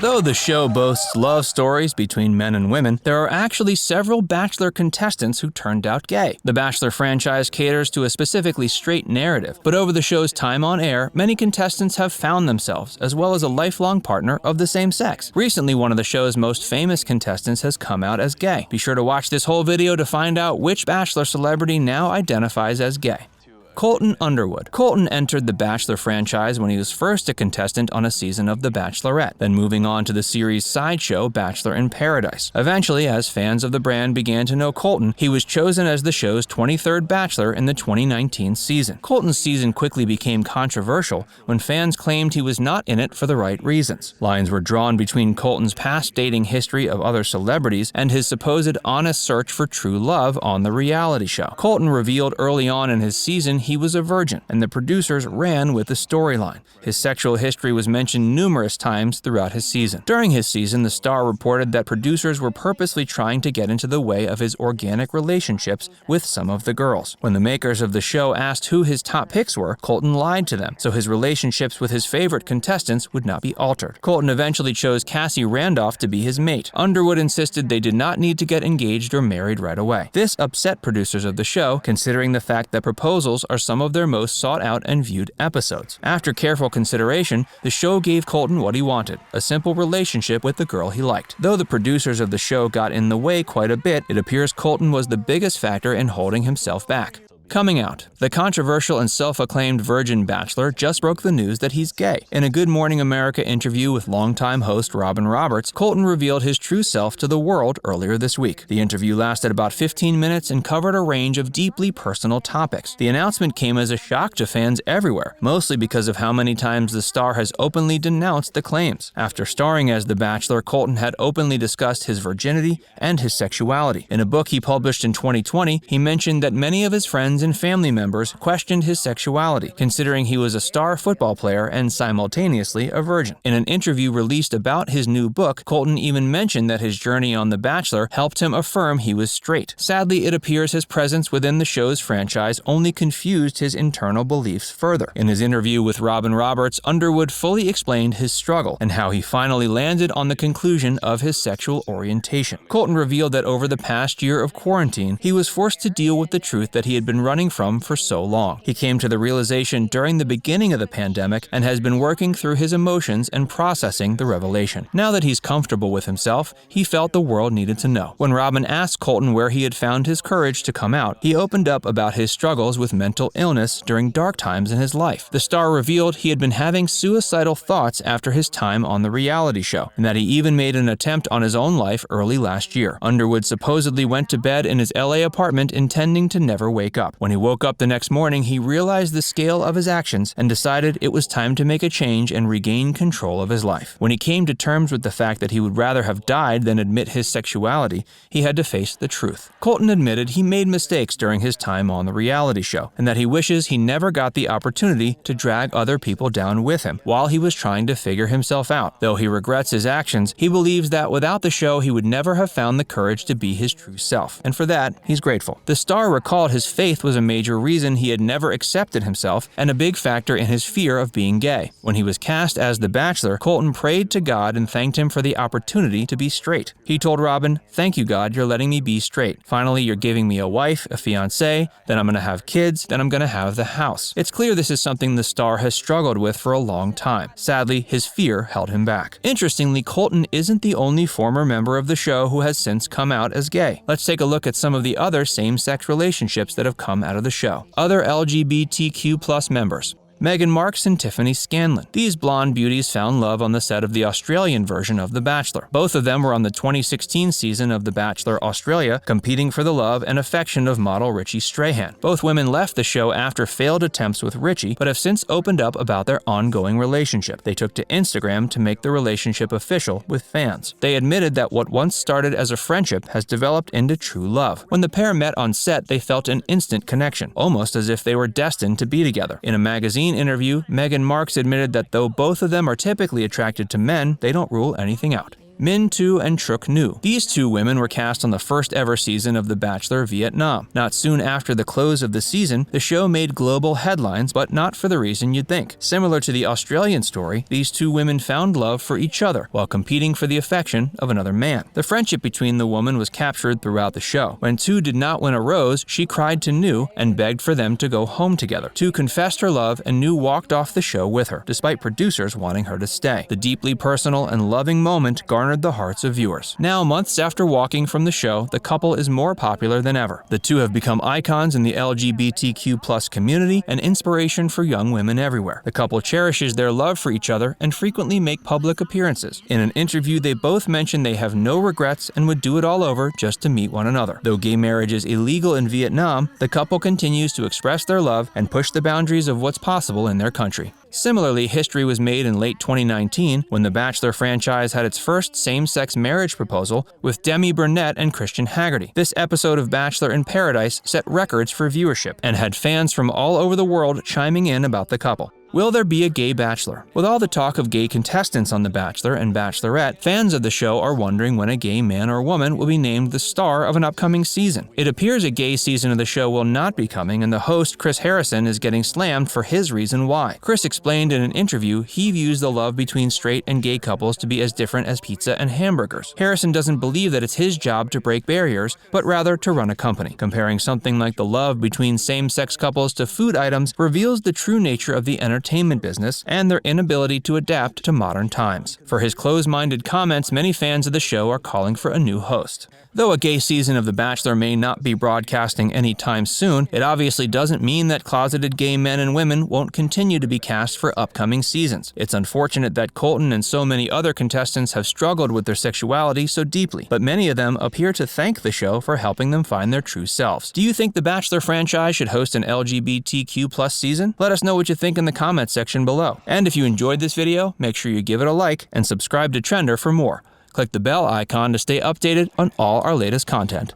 Though the show boasts love stories between men and women, there are actually several Bachelor contestants who turned out gay. The Bachelor franchise caters to a specifically straight narrative, but over the show's time on air, many contestants have found themselves, as well as a lifelong partner of the same sex. Recently, one of the show's most famous contestants has come out as gay. Be sure to watch this whole video to find out which Bachelor celebrity now identifies as gay. Colton Underwood. Colton entered the Bachelor franchise when he was first a contestant on a season of The Bachelorette, then moving on to the series' sideshow Bachelor in Paradise. Eventually, as fans of the brand began to know Colton, he was chosen as the show's 23rd Bachelor in the 2019 season. Colton's season quickly became controversial when fans claimed he was not in it for the right reasons. Lines were drawn between Colton's past dating history of other celebrities and his supposed honest search for true love on the reality show. Colton revealed early on in his season he was a virgin, and the producers ran with the storyline. His sexual history was mentioned numerous times throughout his season. During his season, the star reported that producers were purposely trying to get into the way of his organic relationships with some of the girls. When the makers of the show asked who his top picks were, Colton lied to them, so his relationships with his favorite contestants would not be altered. Colton eventually chose Cassie Randolph to be his mate. Underwood insisted they did not need to get engaged or married right away. This upset producers of the show, considering the fact that proposals are some of their most sought out and viewed episodes. After careful consideration, the show gave Colton what he wanted, a simple relationship with the girl he liked. Though the producers of the show got in the way quite a bit, it appears Colton was the biggest factor in holding himself back. Coming out. The controversial and self-acclaimed virgin Bachelor just broke the news that he's gay. In a Good Morning America interview with longtime host Robin Roberts, Colton revealed his true self to the world earlier this week. The interview lasted about 15 minutes and covered a range of deeply personal topics. The announcement came as a shock to fans everywhere, mostly because of how many times the star has openly denounced the claims. After starring as the Bachelor, Colton had openly discussed his virginity and his sexuality. In a book he published in 2020, he mentioned that many of his friends and family members questioned his sexuality, considering he was a star football player and simultaneously a virgin. In an interview released about his new book, Colton even mentioned that his journey on The Bachelor helped him affirm he was straight. Sadly, it appears his presence within the show's franchise only confused his internal beliefs further. In his interview with Robin Roberts, Underwood fully explained his struggle and how he finally landed on the conclusion of his sexual orientation. Colton revealed that over the past year of quarantine, he was forced to deal with the truth that he had been running from for so long. He came to the realization during the beginning of the pandemic and has been working through his emotions and processing the revelation. Now that he's comfortable with himself, he felt the world needed to know. When Robin asked Colton where he had found his courage to come out, he opened up about his struggles with mental illness during dark times in his life. The star revealed he had been having suicidal thoughts after his time on the reality show, and that he even made an attempt on his own life early last year. Underwood supposedly went to bed in his LA apartment intending to never wake up. When he woke up the next morning, he realized the scale of his actions and decided it was time to make a change and regain control of his life. When he came to terms with the fact that he would rather have died than admit his sexuality, he had to face the truth. Colton admitted he made mistakes during his time on the reality show, and that he wishes he never got the opportunity to drag other people down with him while he was trying to figure himself out. Though he regrets his actions, he believes that without the show, he would never have found the courage to be his true self, and for that, he's grateful. The star recalled his faith was a major reason he had never accepted himself and a big factor in his fear of being gay. When he was cast as The Bachelor, Colton prayed to God and thanked him for the opportunity to be straight. He told Robin, "Thank you, God, you're letting me be straight. Finally, you're giving me a wife, a fiancé, then I'm gonna have kids, then I'm gonna have the house." It's clear this is something the star has struggled with for a long time. Sadly, his fear held him back. Interestingly, Colton isn't the only former member of the show who has since come out as gay. Let's take a look at some of the other same-sex relationships that have come out of the show. Other LGBTQ+ members. Meghan Markle and Tiffany Scanlon. These blonde beauties found love on the set of the Australian version of The Bachelor. Both of them were on the 2016 season of The Bachelor Australia, competing for the love and affection of model Richie Strahan. Both women left the show after failed attempts with Richie, but have since opened up about their ongoing relationship. They took to Instagram to make the relationship official with fans. They admitted that what once started as a friendship has developed into true love. When the pair met on set, they felt an instant connection, almost as if they were destined to be together. In a magazine interview, Meghan Markle admitted that though both of them are typically attracted to men, they don't rule anything out. Min Tu and Truc Nhu. These two women were cast on the first ever season of The Bachelor Vietnam. Not soon after the close of the season, the show made global headlines, but not for the reason you'd think. Similar to the Australian story, these two women found love for each other while competing for the affection of another man. The friendship between the woman was captured throughout the show. When Tu did not win a rose, she cried to Nhu and begged for them to go home together. Tu confessed her love and Nhu walked off the show with her, despite producers wanting her to stay. The deeply personal and loving moment garnered the hearts of viewers. Now, months after walking from the show, the couple is more popular than ever. The two have become icons in the LGBTQ+ community and inspiration for young women everywhere. The couple cherishes their love for each other and frequently make public appearances. In an interview, they both mention they have no regrets and would do it all over just to meet one another. Though gay marriage is illegal in Vietnam, the couple continues to express their love and push the boundaries of what's possible in their country. Similarly, history was made in late 2019 when the Bachelor franchise had its first same-sex marriage proposal with Demi Burnett and Christian Haggerty. This episode of Bachelor in Paradise set records for viewership and had fans from all over the world chiming in about the couple. Will there be a gay bachelor? With all the talk of gay contestants on The Bachelor and Bachelorette, fans of the show are wondering when a gay man or woman will be named the star of an upcoming season. It appears a gay season of the show will not be coming, and the host, Chris Harrison, is getting slammed for his reason why. Chris explained in an interview he views the love between straight and gay couples to be as different as pizza and hamburgers. Harrison doesn't believe that it's his job to break barriers, but rather to run a company. Comparing something like the love between same-sex couples to food items reveals the true nature of the entertainment business and their inability to adapt to modern times. For his close-minded comments, many fans of the show are calling for a new host. Though a gay season of The Bachelor may not be broadcasting anytime soon, it obviously doesn't mean that closeted gay men and women won't continue to be cast for upcoming seasons. It's unfortunate that Colton and so many other contestants have struggled with their sexuality so deeply, but many of them appear to thank the show for helping them find their true selves. Do you think the Bachelor franchise should host an LGBTQ+ season? Let us know what you think in the comments section below. And if you enjoyed this video, make sure you give it a like and subscribe to Trender for more. Click the bell icon to stay updated on all our latest content.